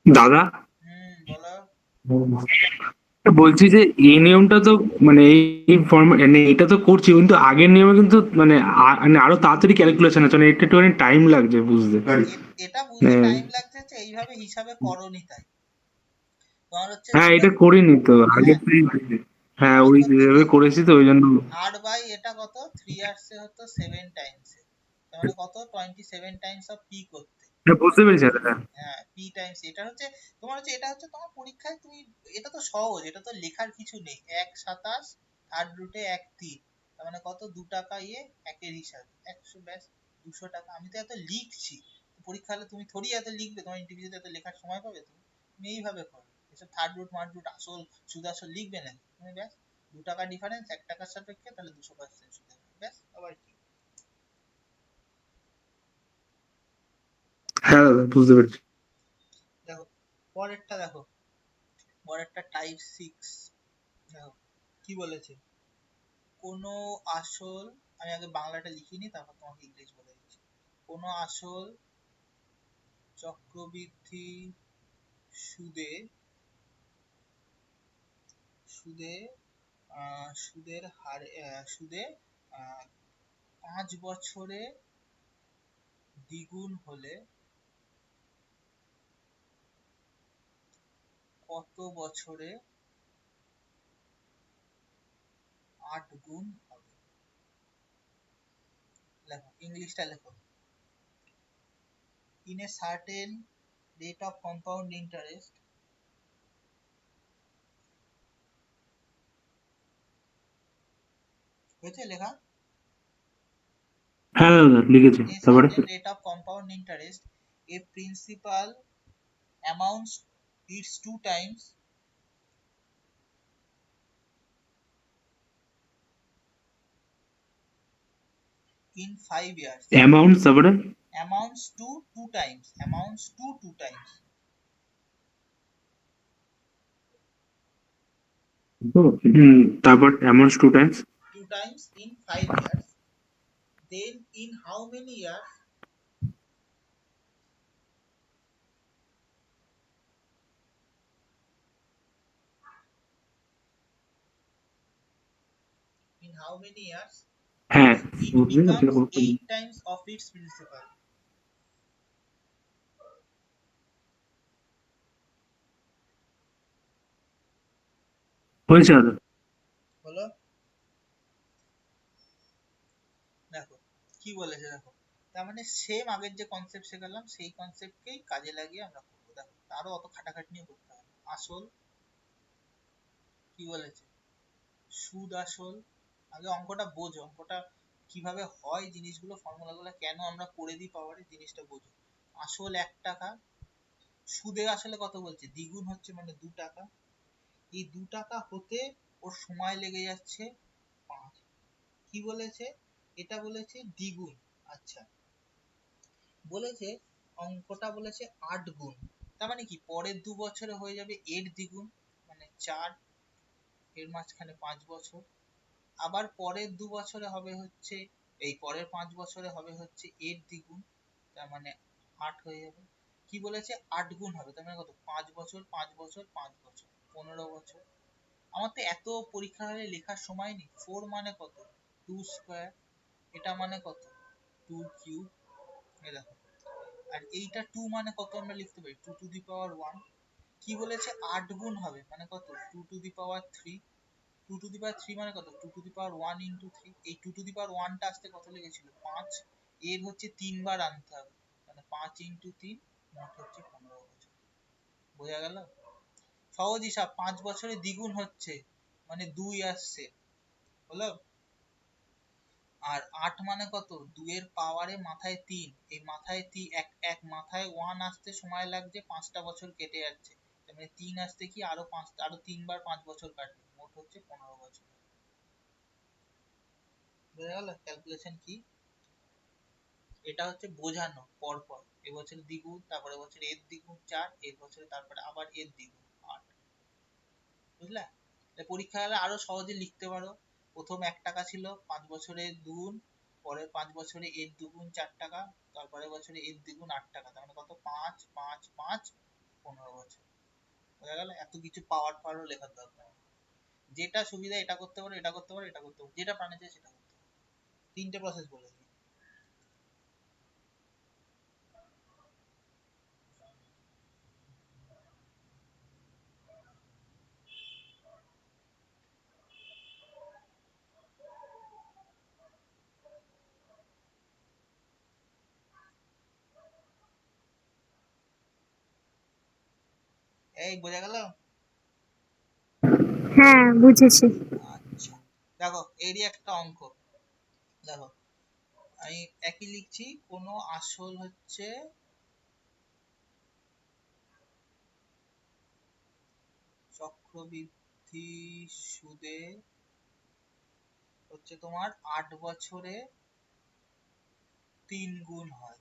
দাদা, বলো। বলছি যে এই নিয়মটা তো মানে এই ফর্ম মানে এটা তো করছি, কিন্তু আগের নিয়মে কিন্তু মানে মানে আরো তাড়াতাড়ি ক্যালকুলেশন আছে, মানে এটা একটু টাইম লাগছে বুঝতে। এটা বুঝতে মানে টাইম লাগছে হচ্ছে এইভাবে হিসাবে করনি তাই। তোমার হচ্ছে হ্যাঁ, তোমরা, এটা করিনি তো আগে হ্যাঁ থেকে। হ্যাঁ, কি ওই করতে যেভাবে যে করেছি তো ওই জন্য। 8 এটা কত 3 ইয়ার্স এ হতো 7 টাইমস এ, তার মানে কত 27 টাইমস অফ পি করতে। হ্যাঁ, বুঝতে পেরেছি দাদা। হ্যাঁ পি টাইমস এটা হচ্ছে তোমার হচ্ছে, এটা হচ্ছে তোমার পরীক্ষায় তুমি, এটা তো সহজ, এটা তো লেখার কিছু নেই। 1 27 3/8 1 3, তার মানে কত 2 টাকা একের হিসাবে 100, ব্যাস 200 টাকা। আমি তো এত লিখছি, তো পরীক্ষা হলে তুমি থোড়ি এত লিখবে, তোমার ইন্টারভিউতে এত লেখার সময় পাবে তুমি? তুমি এইভাবে করবে, এসব থার্ড রুট মার্ড রুট আসল সুদ আসল লিখবে না তুমি, ব্যাস 2 টাকা ডিফারেন্স 1 টাকার সাপেক্ষে, তাহলে 200% সুদ হবে, ব্যাস। আবার কি, হ্যাঁ দাদা, বুঝতে পেরেছি। দেখো পরেরটা দেখো, পরেরটা টাইপ 6। দেখো কি বলেছে, কোনো আসল, আমি আগে বাংলাটা লিখিনি তারপর তোমাকে ইংলিশ বলে দিচ্ছি। কোনো আসল চক্রবৃদ্ধি সুদে, সুদে সুদের হারে সুদে আহ, 5 বছরে দ্বিগুণ হলে কত বছরে 8 গুণ হবে? লেখো, ইংলিশটা লেখো। In a certain rate of compound interest, হয়েছে লেখা? হ্যাঁ দাদা, লিখেছি, In a তারপরে। certain rate of compound interest, a principal amounts its 2 times in 5 years. Amount, তারপরে। Amounts to 2 times. Amounts to 2 times. তারপর amount two Times. 2 times in 5 years. Then in how many years? In how many years? হ্যাঁ, It বুঝলি না becomes সেরকম। 8 times of its principal. হয়েছে দাদা। হলো? দেখো কি বলেছে, দেখো তার মানে সেম আগের যে কনসেপ্ট শেখালাম সেই কনসেপ্টকেই কাজে লাগিয়ে আমরা করবো। দেখো তারও অত খাটাখাটনিও করতে হবে না। আসল, কি বলেছে, সুদ আসল, আগে অঙ্কটা বোঝো, অঙ্কটা কিভাবে হয়, জিনিসগুলো ফর্মুলাগুলো কেন আমরা করে দিই পাওয়ারে, জিনিসটা বোঝো। আসল 1 টাকা, সুদে আসলে কত বলছে, দ্বিগুণ হচ্ছে মানে 2 টাকা। এই 2 টাকা হতে ওর সময় লেগে যাচ্ছে 5। কি বলেছে, এটা বলেছে দ্বিগুণ। আচ্ছা, বলেছে অঙ্কটা বলেছে 8 গুণ, তার মানে কি পরের 2 বছরে হয়ে যাবে এর দ্বিগুণ, মানে 4, এর মাঝখানে 5 বছর। আবার পরের 2 বছরে হবে হচ্ছে, এই পরের 5 বছরে হবে হচ্ছে এর দ্বিগুণ, তার মানে 8 হয়ে যাবে। কি বলেছে 8 গুণ হবে, তার মানে কত, 5 বছর 5 বছর 5 বছর, 15 বছর। আমার তো এত পরীক্ষা হলে লেখার সময় নেই। 4 মানে কত, 2 স্কোয়ার, এটা মানে কত, 2 কিউব, এই দেখো। আর এইটা 2 মানে কত আমরা লিখতে পারি, 2 টু দি পাওয়ার 1। কি বলেছে 8 গুণ হবে, মানে কত, 2 to the power 3। 2 to the পাওয়ার 3 মানে কত, 2 টু দি পাওয়ার 1 ইন্টু 3। এই 2 টু দি পাওয়ার 1টা আসতে কত লেগেছিল, 5। এর হচ্ছে 3 বার আনতে হবে, মানে 5 ইন্টু 3, মোট হচ্ছে 15 বছর। বোঝা গেল? সহজ হিসাব, 5 বছরে দ্বিগুণ হচ্ছে মানে 2 আসছে, হলো? আর 8 মানে কত, 2 এর পাওয়ারে মাথায় 3, এই মাথায় এক এক মাথায় 1 আসতে সময় লাগছে 5টা বছর কেটে যাচ্ছে, তার মানে 3 আসতে কি আরো 5, আরো 3 বার 5 বছর কাটবে, মোট হচ্ছে 15 বছর। বোঝা গেল ক্যালকুলেশন কি? এটা হচ্ছে বোঝানো পরপর, এবছরে দ্বিগুণ, তারপরে বছর এর দ্বিগুণ 4, এর বছরে তারপরে আবার এর দ্বিগুণ 8। বুঝলে? পরীক্ষা হলে আরো সহজে লিখতে পারো। প্রথম 1 টাকা ছিল, 5 বছরের দ্বিগুণ, পরের 5 বছরে এর দ্বিগুণ 4 টাকা, তারপরে বছরে এর দ্বিগুণ 8 টাকা, তার মানে কত, 5 5 5 15 বছর। বোঝা গেল? এত কিছু পাওয়ার পাওয়ারও লেখার দরকার নেই। যেটা সুবিধা এটা করতে পারো, এটা করতে পারো, এটা করতে পারো, যেটা প্রাণে চায় সেটা করতে পারো। 3টে প্রসেস বলে দিই। এই বোঝা গেল? হ্যাঁ, বুঝেছি। আচ্ছা, দেখো এরই একটা অঙ্ক। দেখো আমি একই লিখছি, কোনো আসল হচ্ছে চক্রবৃদ্ধি সুদে হচ্ছে তোমার 8 বছরে 3 গুণ হয়।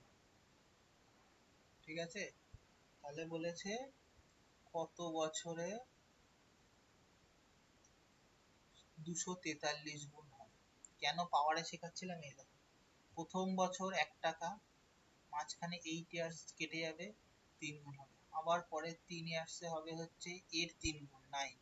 ঠিক আছে? তাহলে বলেছে কত বছরে 243 গুণ হয়। কেন পাওয়ারে শেখাচ্ছিলাম? এই দেখো, প্রথম বছর 1 টাকা, মাঝখানে 8 ইয়ার্স কেটে যাবে, 3 গুণ হবে। আবার পরের 3 ইয়ার্সে হবে হচ্ছে এর 3 গুণ 9,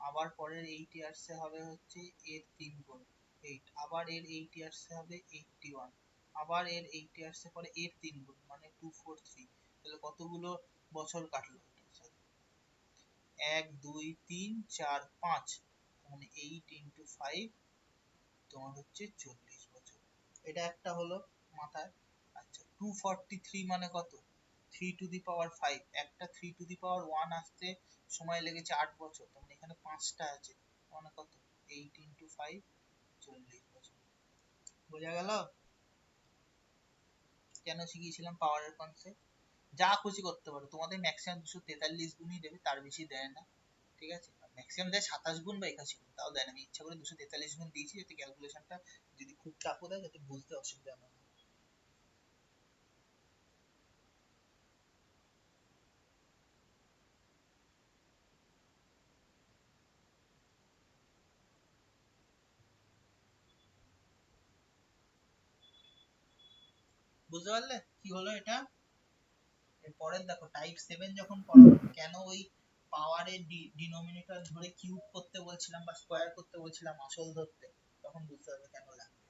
আবার পরের 8 ইয়ার্সে হবে হচ্ছে এর 3 গুণ 8, আবার এর 8 ইয়ার্সে হবে 81, আবার এর 8 ইয়ার্সে পরে এর 3 গুণ মানে 243। তাহলে কতগুলো বছর কাটলো এটার সাথে? 1 2 3 4 5, মানে 8 × 5 তোমার হচ্ছে 40 বছর। এটা একটা হলো মাথায়। আচ্ছা, 243 মানে কত? 3⁵ একটা 3⁵ আসতে সময় লেগেছে 8 বছর, তার মানে এখানে 5টা আছে, মানে কত? 8 × 5, 40 বছর। বোঝা গেল কেন শিখিয়েছিলাম পাওয়ারের কনসেপ্ট? যা খুশি করতে পারো, তোমাদের ম্যাক্সিমাম 243 গুণই দেবে, তার বেশি দেয় না। ঠিক আছে? ম্যাক্সিমাম দেয় 27 গুণ বা 81 গুণ, তাও দেয় না। আমি ইচ্ছা করে 243 গুণ দিয়েছি, যাতে ক্যালকুলেশনটা যদি খুব চাপও দেয় যাতে বুঝতে অসুবিধা না হয়। বুঝতে পারলে কি হলো এটা? এরপরের দেখো টাইপ 7 যখন পড়াবো, কেন ওই পাওয়ারের ডিনোমিনেটর ধরে কিউব করতে বলছিলাম বা স্কোয়ার করতে বলছিলাম আসল ধরতে, তখন বুঝতে পারবে কেন লাগবে।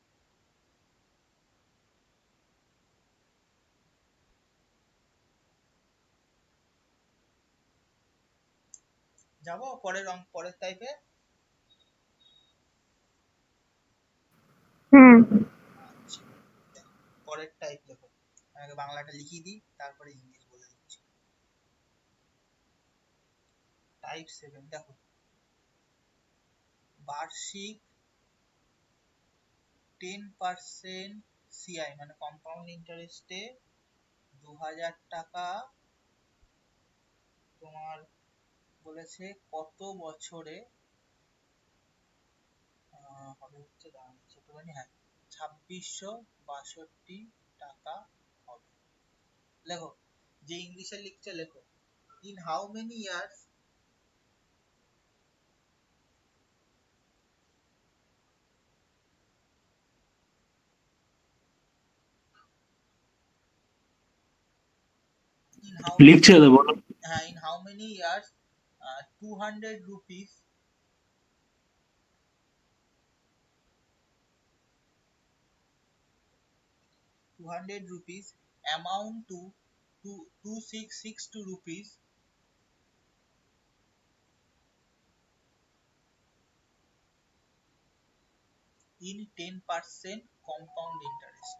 যাবো পরের পরের টাইপে। হুম। আচ্ছা, দেখো, পরের টাইপ দেখো, আমি আগে বাংলাটা লিখিয়ে দিই, তারপরে ইংলিশ বলে দিচ্ছি। টাইপ 7 দেখো, বার্ষিক 10% সিআই মানে কম্পাউন্ড ইন্টারেস্টে 2000 টাকা তোমার বলেছে কত বছরে হবে হচ্ছে, দাঁড়াচ্ছে একটুখানি, হ্যাঁ, 2662 টাকা হবে। লেখো, যে ইংলিশে লিখছে লেখো, in how many years, in how many, লিখছে দাদা, বলো। হ্যাঁ, in how many years 200 rupees 200 rupees amount to 2662 rupees in 10% compound interest।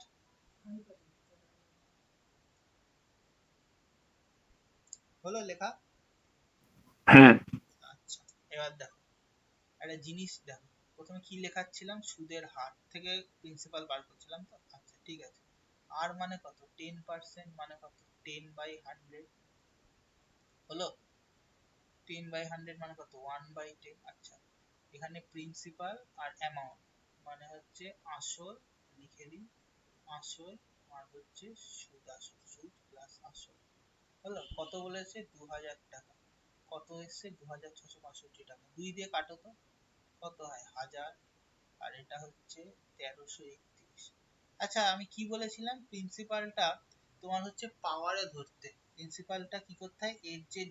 হলো লেখা? হ্যাঁ। আচ্ছা, এবার দেখো একটা জিনিস দেখো, প্রথমে কি লেখাচ্ছিলাম? সুদের হার থেকে প্রিন্সিপাল বার করছিলাম তো। আচ্ছা ঠিক আছে, আর মানে কত? 10% মানে কত? 10/100 হলো। 10/100 মানে কত? 1/10। আচ্ছা, এখানে প্রিন্সিপাল আর অ্যামাউন্ট মানে হচ্ছে আসল, লিখে দিই আসল, আর হচ্ছে সুদ, আসল সুদ প্লাস আসল। হলো, কত বলেছে? 2000 টাকা। কত এসছে? 2662 টাকা। 2 দিয়ে কাটো তো, কত হয়? 1000, আর এটা হচ্ছে 1331। আচ্ছা, আমি কি বলেছিলাম? প্রিন্সিপালটা তোমার হচ্ছে পাওয়ারে ধরতে, প্রিন্সিপালটা কি করতে হয়, এর যে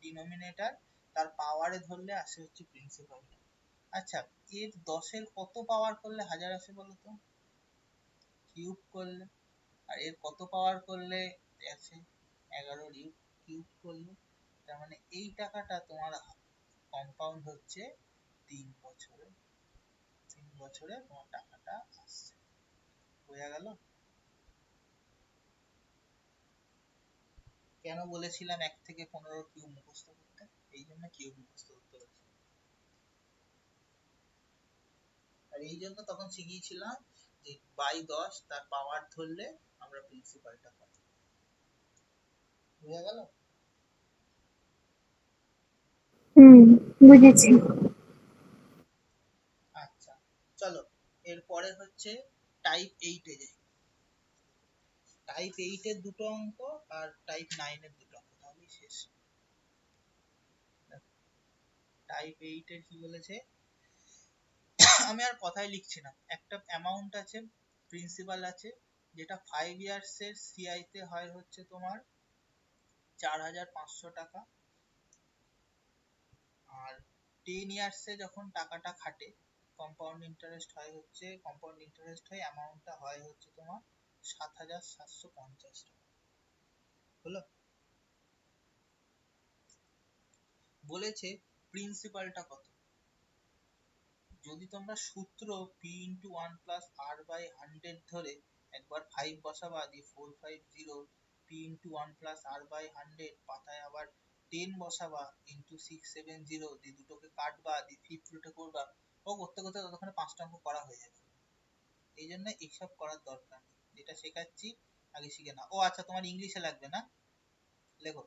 ডিনোমিনেটর তার পাওয়ারে ধরলে আসে হচ্ছে প্রিন্সিপালটা। আচ্ছা, এর 10-এর কত পাওয়ার করলে 1000 আসে বলো তো? কিউব করলে। আর এর কত পাওয়ার করলে আসে? 11 কিউব করলে। তার মানে এই টাকাটা তোমার কম্পাউন্ড হচ্ছে 3 বছরে। 3 বছরে তোমার টাকাটা আসছে। বোঝা গেল? কেন বলেছিলাম 1 থেকে 15 কিউব মুখস্থ করতে? এই জন্য কিউব মুখস্থ করতে বলেছি। আর এই জন্য তখন শিখিয়েছিলাম যে বাই 10 তার পাওয়ার ধরলে আমরা প্রিন্সিপালটা পাই। বুঝা গেল? হুম, বুঝেছি। আচ্ছা, চলো এরপরে হচ্ছে টাইপ 8 এ যাই। টাইপ 8 এর দুটো অঙ্ক আর টাইপ 9 এর দুটো অঙ্ক, তাহলেই শেষ। টাইপ 8 এর কি বলেছে, আমি আর কথাই লিখছি না। একটা অ্যামাউন্ট আছে, প্রিন্সিপাল আছে, যেটা 5 ইয়ার্স এর সিআই তে হয় হচ্ছে তোমার 4500 টাকা। আর 10 ইয়ার্স এ যখন টাকাটা খাটে, কম্পাউন্ড ইন্টারেস্ট হয় হচ্ছে, কম্পাউন্ড ইন্টারেস্ট হয় অ্যামাউন্টটা হয় হচ্ছে তোমার 7750 টাকা। হলো? বলেছে প্রিন্সিপালটা কত। যদি তোমরা সূত্র p into 1 plus r by 100 ধরে একবার 5 বসাবা, দিয়ে 450 p into 1 plus r by 100 পাতায় আবার 10 বসাবা ইন্টু 670, দিয়ে দুটোকে কাটবা, দিয়ে ফিফথ রুটে করবা, ও করতে করতে ততক্ষণে 5টা অঙ্ক করা হয়ে যাবে। এই জন্য এইসব করার দরকার নেই, যেটা শেখাচ্ছি আগে শিখে না। ও আচ্ছা, তোমার ইংলিশে লাগবে না? লেখো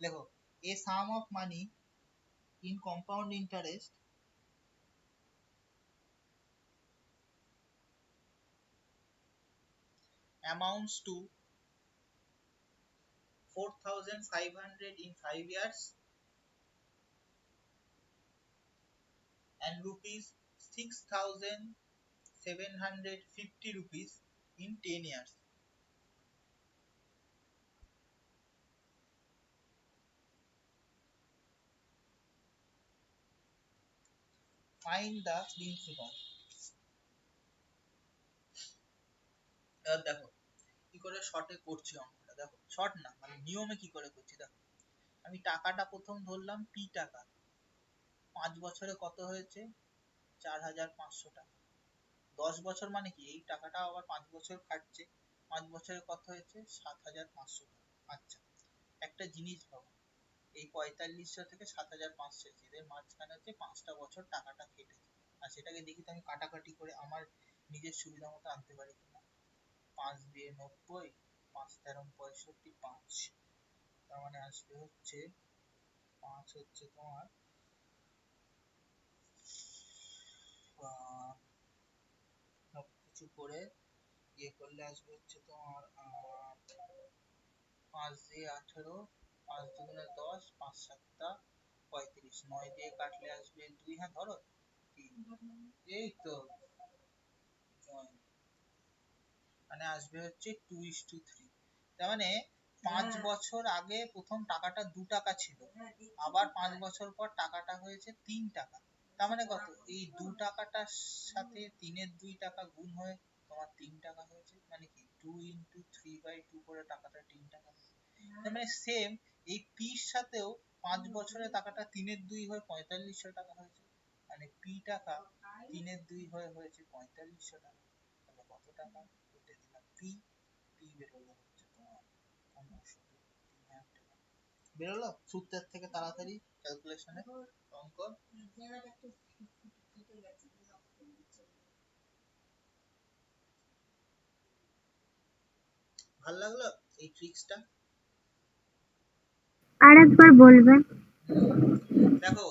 লেখো, a sum of money in compound interest amounts to 4500 in 5 years and rupees 6750 rupees in 10 years. Find the principal. এবার দেখো কি করে শর্টে করছি অঙ্কটা। দেখো শর্ট না, মানে নিয়মে কি করে করছি দেখো। আমি টাকাটা প্রথম ধরলাম p টাকা, 5 বছরে কত হয়েছে 4500 টাকা। 10 বছর মানে কি, এই টাকাটা আবার 5 বছর খাটছে, 5 বছরে কত হয়েছে 7500 টাকা। আচ্ছা, একটা জিনিস ভাবো, এই 4500 থেকে 7500, এদের মাঝখানে হচ্ছে 5টা বছর টাকাটা কেটেছে। আর সেটাকে দেখি তো আমি কাটাকাটি করে আমার নিজের সুবিধা মতো আনতে পারি কিনা। 5 দিয়ে 90, 5 13 65, 5, তার মানে আসবে হচ্ছে 5 হচ্ছে তোমার সব কিছু করে ইয়ে করলে আসবে হচ্ছে তোমার 5 দিয়ে 18, 5 দুগুণে 10, 5 সাতটা 35, 9 দিয়ে কাটলে আসবে 2, হ্যাঁ ধরো 3, এই তো 9, মানে আসবে হচ্ছে 2:3। তার মানে 5 বছর আগে প্রথম টাকাটা 2 টাকা ছিল, আবার 5 বছর পর টাকাটা হয়েছে 3 টাকা। তার মানে কত, এই 2 টাকাটার সাথে 3-এর 2 টাকা গুণ হয়ে তোমার 3 টাকা হয়েছে। মানে কি 2 ইন্টু 3/2 করে টাকাটা 3 টাকা। তার মানে সেম এই পির সাথেও 5 বছরে টাকাটা 3-এর 2 হয়ে 4500 টাকা হয়েছে। মানে পি টাকা 3-এর 2 হয়ে হয়েছে 4500 টাকা। তাহলে কত টাকা, কেটে দিলাম পি, পি বেরোলো হচ্ছে তোমার 15,000 টাকা বেরোলো সূত্রের থেকে তাড়াতাড়ি ক্যালকুলেশনে অঙ্ক। ভাল লাগলো এই ট্রিক্সটা? আরেকবার বলবেন? দেখো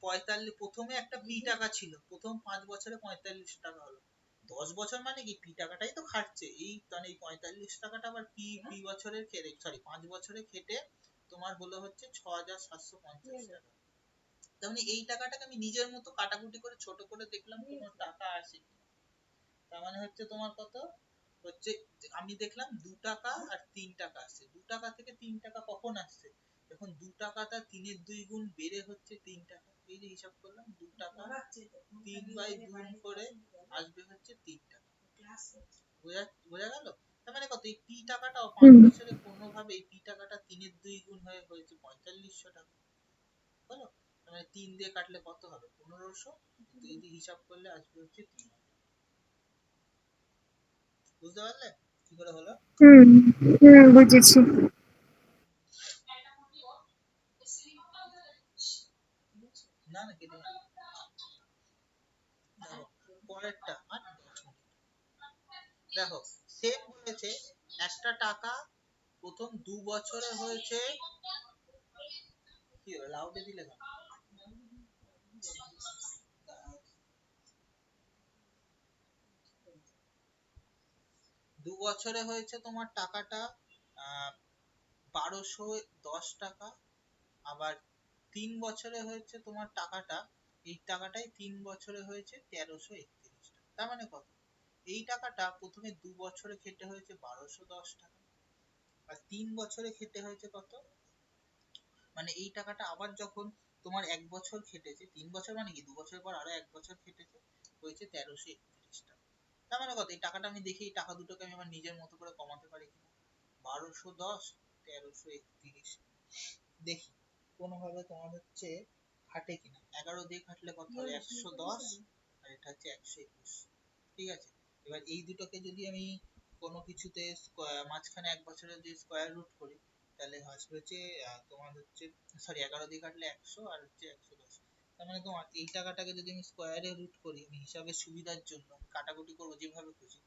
45, প্রথমে একটা পি টাকা ছিল, প্রথম 5 বছরে 4500 টাকা হলো। 10 বছর মানে কি পি টাকাটাই তো খাটছে, এই মানে এই 4500 টাকাটা আবার পি পি বছরের খেটে, সরি 5 বছরে খেটে তোমার হলো হচ্ছে 6750 টাকা। তার মানে এই টাকাটাকে আমি নিজের মতো কাটাকুটি করে ছোট করে দেখলাম কোনো টাকা আসে কিনা। তার মানে হচ্ছে তোমার কত হচ্ছে আমি দেখলাম 2 টাকা আর 3 টাকা আসছে, 2 টাকা থেকে 3 টাকা কখন আসছে, যখন 2 টাকাটা 3-এর 2 গুণ বেড়ে হচ্ছে 3 টাকা। এই যে হিসাব করলাম 2 টাকা 3/2 করে আসবে হচ্ছে 3 টাকা। বোঝা বোঝা গেল? তার মানে কত, এই পি টাকাটা 5 বছরে কোনোভাবে এই পি টাকাটা 3-এর 2 গুণ হয়ে হয়েছে 4500 টাকা। বলো, তার মানে 3 দিয়ে কাটলে কত হবে, 1500। এই যে হিসাব করলে আসবে হচ্ছে 3। বুঝতে পারলে কি করে হলো? হুম বুঝেছি। না না কেটে না। দেখো পরেরটা আর 10 মিনিট। দেখো সেম হয়েছে, একটা টাকা প্রথম 2 বছরে হয়েছে, কি হলো লাউডে দিলে কেন? 2 বছরে হয়েছে তোমার টাকাটা 1210 টাকা। আবার 3 বছরে হয়েছে তোমার টাকাটা, এই টাকাটাই 3 বছরে হয়েছে 1331 টাকা। তার মানে কত, এই টাকাটা প্রথমে 2 বছরে খেটে হয়েছে 1210 টাকা, আর 3 বছরে খেটে হয়েছে কত, মানে এই টাকাটা আবার যখন তোমার 1 বছর খেটেছে, 3 বছর মানে কি 2 বছর পর আরো 1 বছর খেটেছে, হয়েছে 1331 টাকা। তার মানে কত, এই টাকাটা আমি দেখি এই টাকা দুটোকে আমি আমার নিজের মতো করে কমাতে পারি কিনা। 1210, 1331, দেখি কোনোভাবে তোমার হচ্ছে খাটে কিনা। 11 দিয়ে খাটলে কত হবে, 110, আর এটা হচ্ছে 121। ঠিক আছে, এবার এই দুটোকে যদি আমি কোনো কিছুতে মাঝখানে 1 বছরের যদি স্কোয়ার রুট করি, তাহলে আসবে হচ্ছে তোমার হচ্ছে, সরি 11 দিয়ে কাটলে 100, আর হচ্ছে 110। তার মানে তোমার এই টাকাটাকে যদি আমি স্কোয়ারে রুট করি, আমি হিসাবের সুবিধার জন্য কাটাকুটি করবো যেভাবে খুশি,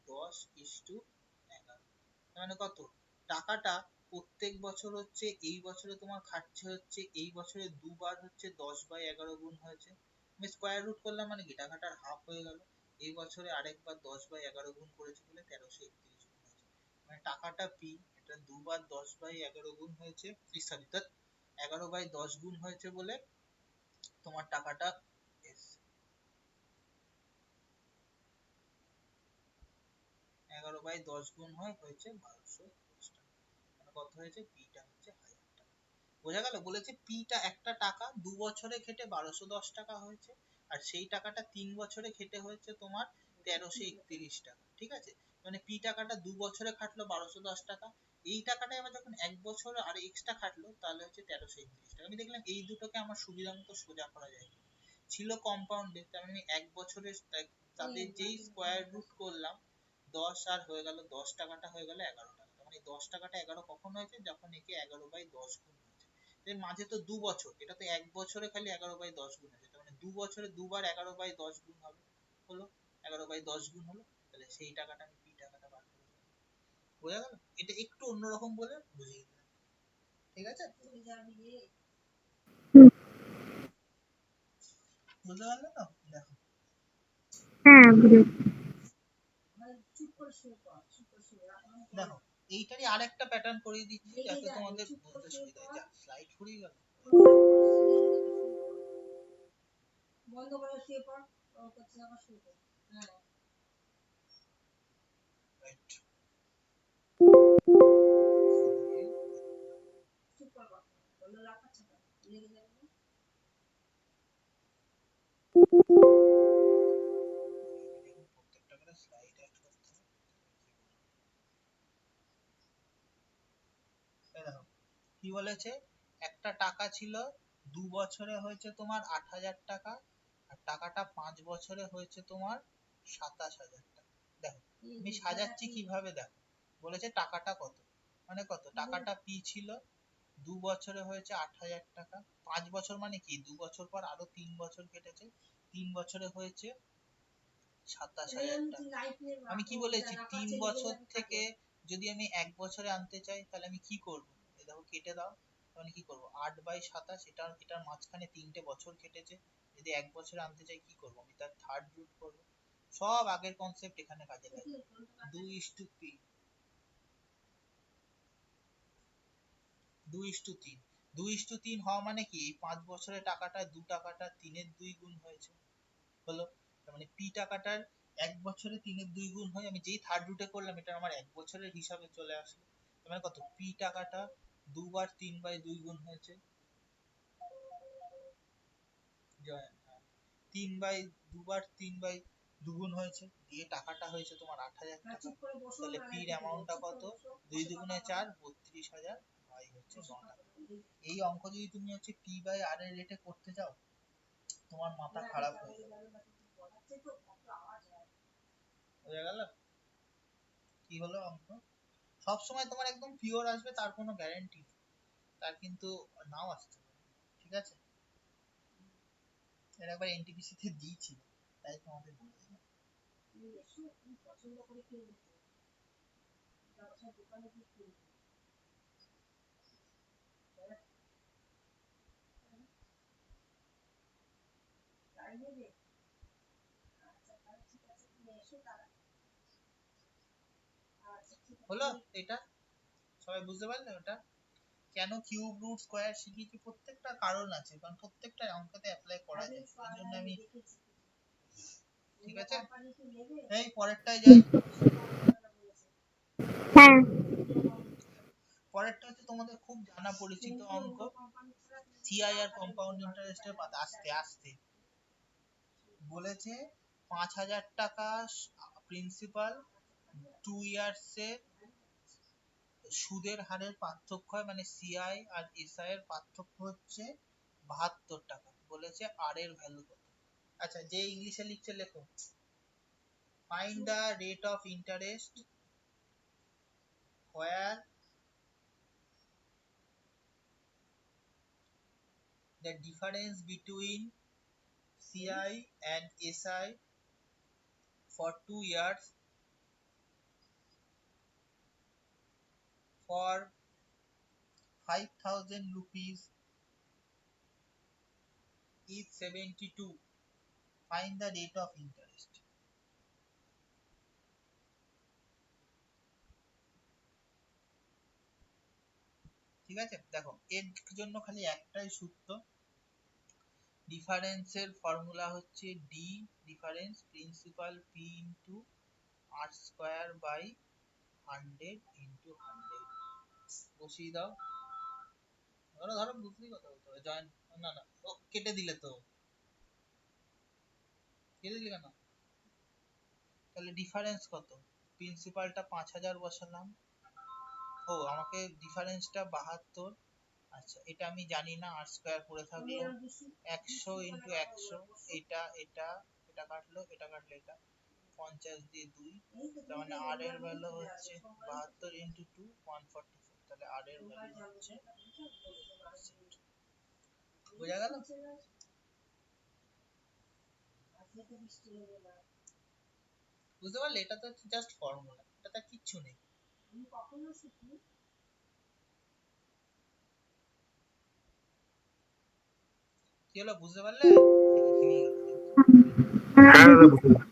10:11। তার মানে কত, টাকাটা প্রত্যেক বছর হচ্ছে, এই বছরে তোমার খাটছে হচ্ছে, এই বছরে দুবার হচ্ছে 10/11 গুণ হয়েছে। আমি স্কোয়ার রুট করলাম মানে কি টাকাটার হাফ হয়ে গেল, এই বছরে আরেকবার 10/11 গুণ করেছে বলে 1331 গুণ হয়েছে। মানে টাকাটা পি, এটা দুবার 10/11 গুণ হয়েছে, সরি 11/10 গুণ হয়েছে বলে তোমার টাকাটা এস 11/10 গুণ হয়েছে 1210 টাকা। মানে কত হয়েছে, পিটা হচ্ছে 1000 টাকা। বোঝা গেল, বলেছে পিটা একটা টাকা 2 বছরে খেটে 1210 টাকা হয়েছে, আর সেই টাকাটা 3 বছরে খেটে হয়েছে তোমার 1331 টাকা। ঠিক আছে, মানে পি টাকাটা 2 বছরে খাটলো 1210 টাকা, এই টাকাটাই আবার যখন 1 বছর আর এক্সট্রা খাটলো তাহলে হচ্ছে 1331 টাকা। আমি দেখলাম এই দুটোকে আমার সুবিধা মতো সোজা করা যায়, ছিল কম্পাউন্ডে, তার মানে 1 বছরের তাদের যেই স্কোয়ার রুট করলাম 10, আর হয়ে গেল 10 টাকাটা হয়ে গেল 11 টাকা। মানে 10 টাকাটা 11 কখন হয়েছে, যখন একে 11/10 গুণ হয়েছে। এর মাঝে তো 2 বছর, এটা তো 1 বছরে খালি 11/10 গুণ হয়েছে, তার মানে 2 বছরে দুবার 11/10 গুণ হবে, হলো 11/10 গুণ হলো, তাহলে সেই টাকাটা আমি পি টাকাটা বার করে দিলাম। বোঝা গেল, এটা একটু অন্যরকম বলে বুঝিয়ে দিলাম। ঠিক আছে, হুম, বুঝতে পারলে তো? দেখো হ্যাঁ বুঝেছি। দেখো এইটারই আরেকটা প্যাটার্ন করিয়ে দিচ্ছি যাতে তোমাদের বুঝতে সুবিধা হয়। যা স্লাইড ফুরিয়ে গেল। রাইট, প্রত্যেকটা করে স্লাইড অ্যাড করতে হবে। এই দেখো কি বলেছে, একটা টাকা ছিল 2 বছরে হয়েছে তোমার 8,000 টাকা, আর টাকাটা 5 বছরে হয়েছে তোমার 27,000 টাকা। দেখো আমি সাজাচ্ছি কিভাবে, দেখো বলেছে টাকাটা কত, মানে কত, টাকাটা পি ছিল, 2 বছরে হয়েছে 8,000 টাকা, 5 বছর মানে কি 2 বছর পর আরো 3 বছর কেটেছে, 3 বছরে হয়েছে 27,000 টাকা। আমি কি বলেছি, 3 বছর থেকে যদি আমি 1 বছরে আনতে চাই তাহলে আমি কি করব, এই দেখো কেটে দাও, তাহলে কি করব 8/27, এটার মাঝখানে 3টে বছর কেটেছে, যদি 1 বছরে আনতে চাই কি করব, আমি তার থার্ড রুট করব। সব আগের কনসেপ্ট এখানে কাজে লাগে, 2:3, 2:3, 2:3 হওয়া মানে কি, এই 5 বছরের টাকাটা 2 টাকাটা 3-এর 2 গুণ হয়েছে, হলো, তার মানে পি টাকাটার এক বছরে 3-এর 2 গুণ হয়, আমি যেই থার্ড রুটে করলাম এটা আমার এক বছরের হিসাবে চলে আসলো। তোমার কত পি টাকাটা দুবার 3/2 গুণ হয়েছে, 2/3 হয়েছে, দিয়ে টাকাটা হয়েছে তোমার 8,000 টাকা। তাহলে পির অ্যামাউন্টটা কত? 2 দুগুণে 4, 32,000 বাই হচ্ছে 9 টাকা। এই অঙ্ক যদি তুমি হচ্ছে পি বাই আর এর রেটে করতে যাও, তোমার মাথা খারাপ হয়ে যাবে। বোঝা গেল কি হলো অঙ্ক? সবসময় তোমার একদম পিওর আসবে তার কোনো গ্যারান্টি নেই, তার কিন্তু নাও আসতে পারে। ঠিক আছে, এর একবার এনটিপিসি তে দিয়েছিল, তাই তোমাদের বলে দিলাম। হলো এটা, সবাই বুঝতে পারলে ওটা কেন কিউব রুট স্কয়ার শিখিয়েছি? প্রত্যেকটা কারণ আছে, কারণ প্রত্যেকটা অঙ্কতে অ্যাপ্লাই করা যায়, এই জন্য আমি। ঠিক আছে, এই পরেরটায় যাই। হ্যাঁ। পরেরটা হচ্ছে তোমাদের খুব জানা পরিচিত অঙ্ক, সিআইআর কম্পাউন্ড ইন্টারেস্টের পাতা। আস্তে আস্তে বলেছে 5,000 টাকা প্রিন্সিপাল 2 ইয়ার্সের সুদের হারের পার্থক্য হয়, মানে সিআই আর এসআই এর পার্থক্য হচ্ছে 72 টাকা। বলেছে আর এর ভ্যালু কত? আচ্ছা, যে ইংলিশে লিখছে লেখো, find the rate of interest where the difference between CI and SI for 2 years for 5,000 rupees is 72. Find the rate of interest. ঠিক আছে, দেখো এর জন্য খালি একটাই সূত্র, ডিফারেন্সের ফর্মুলা হচ্ছে D difference principal P into R square by 100 into 100 বসিয়ে দাও। ধরো ধরো বুঝলি কথা বলতে হবে, জয়েন্ট না না ও কেটে দিলে তো, কেটে দিলে কেন? তাহলে ডিফারেন্স কত? প্রিন্সিপালটা 5,000 বসালাম, ও আমাকে ডিফারেন্সটা 72। আচ্ছা এটা আমি জানি না, আর স্কোয়ার করে থাকলো 100 ইন্টু 100, এটা এটা এটা কাটলো, এটা কাটলো, এটা 50 দিয়ে 2, তার মানে আর এর ভ্যালু হচ্ছে 72 ইন্টু 2 144। তাহলে আর এর ভ্যালু হচ্ছে, বোঝা গেল? বুঝতে পারলে? এটা তো জাস্ট ফর্মুলা, এটা তো কিচ্ছু নেই। কি হলো বুঝতে পারলে? হ্যাঁ দাদা বুঝলাম।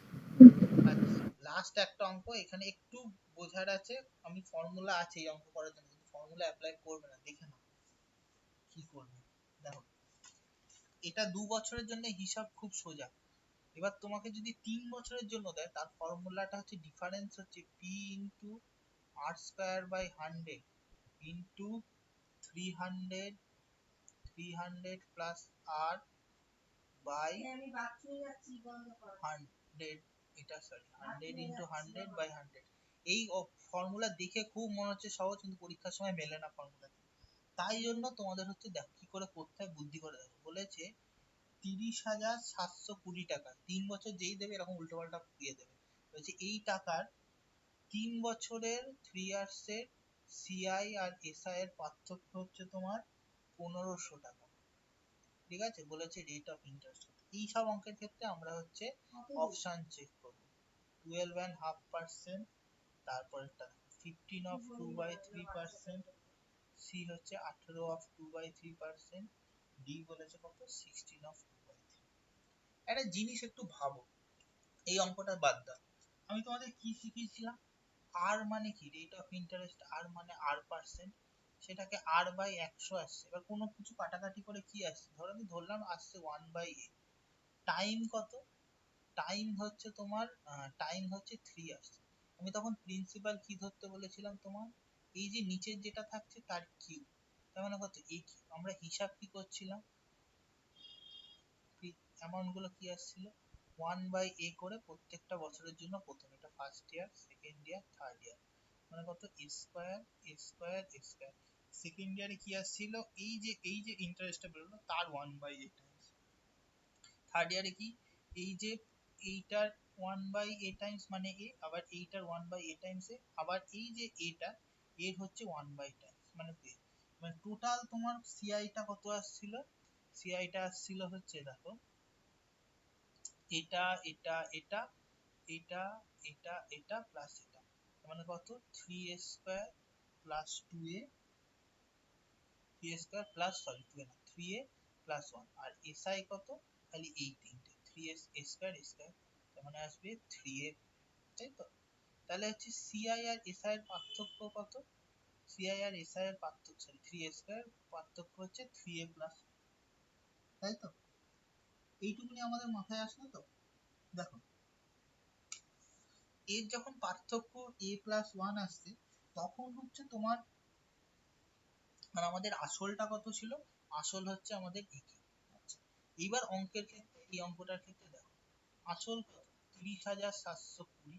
আচ্ছা, লাস্ট একটা অঙ্ক, এখানে একটু বোঝার আছে, আমি ফর্মুলা আছে এই অঙ্ক করার জন্য, কিন্তু ফর্মুলা অ্যাপ্লাই করবে না, দেখে নাও কি করবে। দেখো এটা 2 বছরের জন্য হিসাব খুব সোজা। এবার তোমাকে যদি 3 বছরের জন্য দেয়, তার ফর্মুলাটা হচ্ছে ডিফারেন্স হচ্ছে P into R square by 100 into 300 plus R by 100, এটা সরি 100 ইন্টু 100 বাই 100। এই ফর্মুলা দেখে খুব মনে হচ্ছে সহজ, কিন্তু পরীক্ষার সময় মেলে না ফর্মুলা। তাই জন্য তোমাদের হচ্ছে দেখো কি করে করতে হয়, বুদ্ধি করে দেখো। বলেছে 30,720 টাকা 3 বছর যেই দেবে এরকম উল্টো পাল্টা দিয়ে দেবে। বলছে এই টাকার 3 বছরের 3 ইয়ার্সের সিআই আর এসআই এর পার্থক্য হচ্ছে তোমার 1,500 টাকা। ঠিক আছে, বলেছে রেট অফ ইন্টারেস্ট। এই সব অঙ্কের ক্ষেত্রে আমরা হচ্ছে অপশন চেক করব, 12.5%, তারপরেরটা 15 অফ 2/3%, সি হচ্ছে 18 অফ 2/3%, ডি বলেছে কত 16 অফ 2/3। একটা জিনিস একটু ভাবো, এই অঙ্কটা বাদ দাও, আমি তোমাদের কি শিখিয়েছিলাম? আর মানে কি? রেট অফ ইন্টারেস্ট, আর মানে আর পার্সেন্ট, সেটাকে আর বাই 100 আসছে। এবার কোনো কিছু কাটাকাটি করে কি আসছে, ধরো আমি ধরলাম আসছে 1/8। টাইম কত? টাইম হচ্ছে তোমার টাইম হচ্ছে 3 আসছে। আমি তখন প্রিন্সিপাল কি ধরতে বলেছিলাম তোমার, এই যে নিচের যেটা থাকছে তার কিউ, তার মানে কত এ কিউ। আমরা হিসাব কি করছিলাম, অ্যামাউন্ট গুলো কি আসছিল 1/a করে প্রত্যেকটা বছরের জন্য, প্রথম এটা first year, second year, third year, মানে কত এ স্কয়ার এ স্কয়ার এ স্কয়ার। সেকেন্ড ইয়ারে কি আসছিল, এই যে ইন্টারেস্টটা বেরোলো তার 1/a টাইমস। থার্ড ইয়ারে কি, এই যে এইটার 1/a টাইমস মানে এ, আবার এইটার 1/a টাইমস এ, আবার এই যে এটা এর হচ্ছে 1/a টাইমস মানে b। মানে টোটাল তোমার সিআই টা কত আসছিল, সিআই টা আসছিল হচ্ছে দেখো এটা এটা এটা এটা এটা এটা প্লাস এটা, তার মানে কত 3a square plus 2a, 3a square plus sorry 2a না 3a প্লাস 1, আর এসআই কত খালি এই তিনটে 3a স্কয়ার স্কয়ার, তার মানে আসবে 3a, তাই তো। তাহলে হচ্ছে সিআই আর এসআই এর পার্থক্য কত, সিআই আর এসআই এর পার্থক্য সরি 3a স্কয়ার পার্থক্য হচ্ছে 3a প্লাস, তাই তো। এইটুকুনি আমাদের মাথায় আসলো তো। দেখো এর যখন পার্থক্য a প্লাস 1 আসছে, তখন হচ্ছে তোমার মানে আমাদের আসলটা কত ছিল, আসল হচ্ছে আমাদের a কিউ। আচ্ছা এইবার অঙ্কের ক্ষেত্রে, এই অঙ্কটার ক্ষেত্রে দেখো আসল কত 30,720,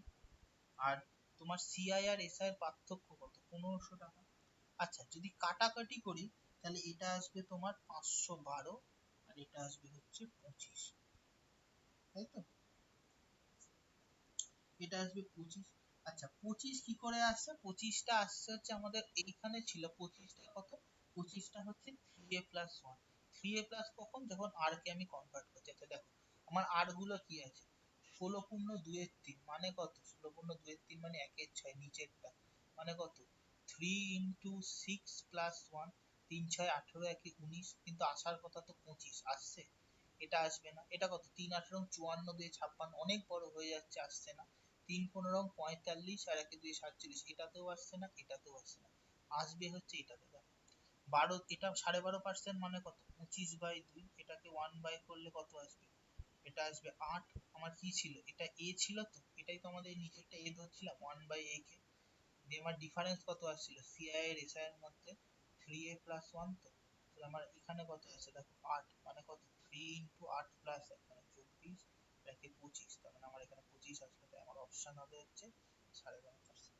আর তোমার সিআই আর এসআই এর পার্থক্য কত 1500 টাকা। আচ্ছা যদি কাটাকাটি করি তাহলে এটা আসবে তোমার 512, আর এটা আসবে হচ্ছে 25, তাই তো, এটা আসবে 25। আচ্ছা 25 কি করে আসছে, 25টা আসছে হচ্ছে আমাদের এইখানে ছিল 25টা কত, 25টা হচ্ছে 3a প্লাস 1, 3a প্লাস কখন, যখন আর কে আমি কনভার্ট করছি। আচ্ছা দেখো আমার আর গুলো কি আছে, 16 পূর্ণ 2 এর 3 মানে কত, 16 পূর্ণ 2 এর 3 মানে 1 এর 6 নিচেরটা মানে কত 3 ইন্টু 6 প্লাস 1, 3 6 18 1 19, কিন্তু আসার কথা তো 25 আসছে, এটা আসবে না। এটা কত 3 18 54 2 56, অনেক বড় হয়ে যাচ্ছে, আসছে না। 3 15 45, আর 1 2 47, এটাতেও আসছে না, এটাতেও আসছে না, আসবে হচ্ছে এটাতে। দেখো 12, এটা 12.5% মানে কত 25/2, এটাকে 1 বাই করলে কত আসবে, এটা আসবে 8। আমার কি ছিল, এটা a ছিল, তো এটাই তো আমাদের নিচেরটা a ধরছিলাম 1/a কে, দিয়ে আমার ডিফারেন্স কত আসছিল সিআই এর এসআই এর মধ্যে 3a প্লাস 1, তো তাহলে আমার এখানে কত আছে দেখো 8, মানে কত 3 ইনটু 8 প্লাস 1 মানে 24, এটাকে 25, তার মানে আমার এখানে 25 আসবে, তাই আমার অপশন হবে হচ্ছে 12.5%।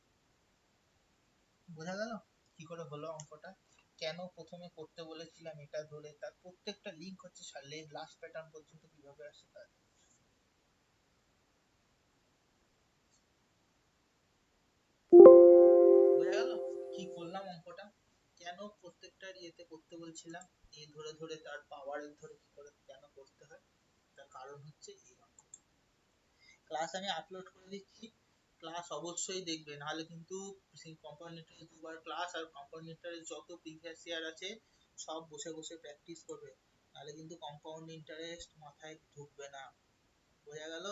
বোঝা গেল কি করে হলো অঙ্কটা, কেন প্রথমে করতে বলেছিলাম এটা ধরে, তার প্রত্যেকটা লিঙ্ক হচ্ছে লাস্ট প্যাটার্ন পর্যন্ত কিভাবে আসে তার। বোঝা গেল কি করলাম অঙ্কটা, কেন প্রত্যেকটা ইয়েতে করতে বলছিলাম, এ ধরে ধরে তার পাওয়ারের ধরে কি করে কেন করতে হয়, তার কারণ হচ্ছে এই অঙ্ক। ক্লাস আমি আপলোড করে দিচ্ছি, ক্লাস অবশ্যই দেখবে, নাহলে কিন্তু সেই কম্পাউন্ড ইন্টারেস্ট দুবার ক্লাস, আর কম্পাউন্ড ইন্টারেস্ট যত প্রিভিয়াস ইয়ার আছে সব বসে বসে প্র্যাকটিস করবে, নাহলে কিন্তু কম্পাউন্ড ইন্টারেস্ট মাথায় ঢুকবে না। বোঝা গেল।